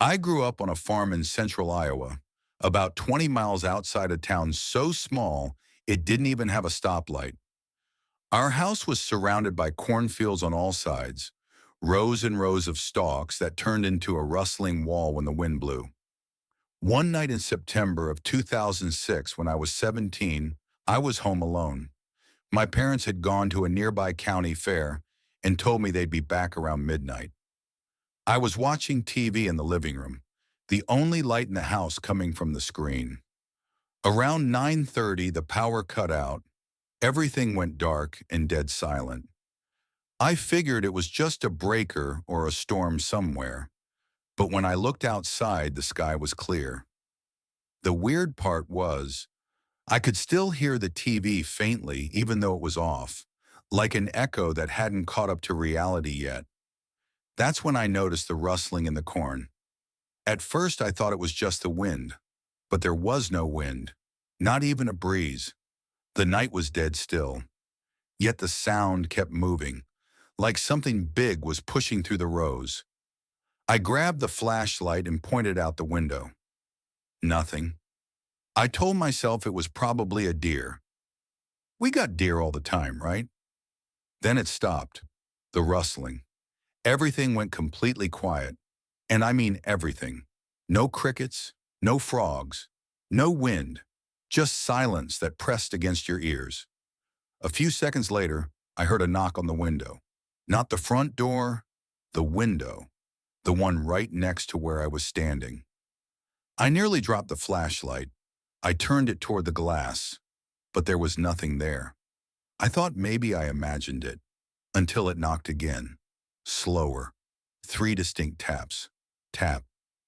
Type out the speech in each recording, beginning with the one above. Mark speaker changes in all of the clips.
Speaker 1: I grew up on a farm in central Iowa, about 20 miles outside a town so small it didn't even have a stoplight. Our house was surrounded by cornfields on all sides, rows and rows of stalks that turned into a rustling wall when the wind blew. One night in September of 2006, when I was 17, I was home alone. My parents had gone to a nearby county fair and told me they'd be back around midnight. I was watching TV in the living room, the only light in the house coming from the screen. Around 9:30, the power cut out. Everything went dark and dead silent. I figured it was just a breaker or a storm somewhere, but when I looked outside, the sky was clear. The weird part was, I could still hear the TV faintly even though it was off, like an echo that hadn't caught up to reality yet. That's when I noticed the rustling in the corn. At first I thought it was just the wind, but there was no wind, not even a breeze. The night was dead still, yet the sound kept moving, like something big was pushing through the rows. I grabbed the flashlight and pointed out the window. Nothing. I told myself it was probably a deer. We got deer all the time, right? Then it stopped. The rustling. Everything went completely quiet. And I mean everything. No crickets, no frogs, no wind, just silence that pressed against your ears. A few seconds later, I heard a knock on the window. Not the front door, the window, the one right next to where I was standing. I nearly dropped the flashlight. I turned it toward the glass, but there was nothing there. I thought maybe I imagined it, until it knocked again. Slower. 3 distinct taps. Tap,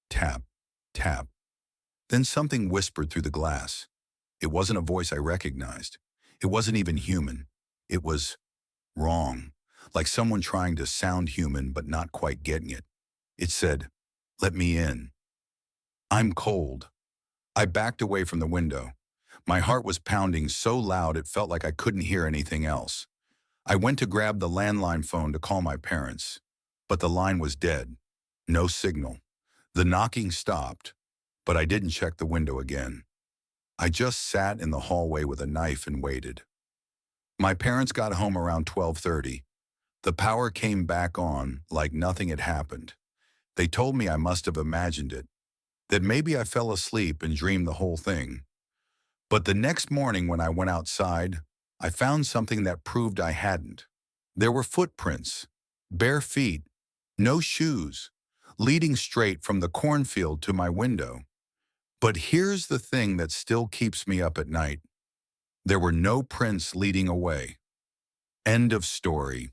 Speaker 1: tap, tap. Then something whispered through the glass. It wasn't a voice I recognized. It wasn't even human. It was wrong, like someone trying to sound human but not quite getting it. It said, "Let me in." I'm cold. I backed away from the window. My heart was pounding so loud it felt like I couldn't hear anything else. I went to grab the landline phone to call my parents, but the line was dead. No signal. The knocking stopped, but I didn't check the window again. I just sat in the hallway with a knife and waited. My parents got home around 12:30. The power came back on like nothing had happened. They told me I must have imagined it, that maybe I fell asleep and dreamed the whole thing. But the next morning when I went outside, I found something that proved I hadn't. There were footprints, bare feet, no shoes, leading straight from the cornfield to my window. But here's the thing that still keeps me up at night. There were no prints leading away. End of story.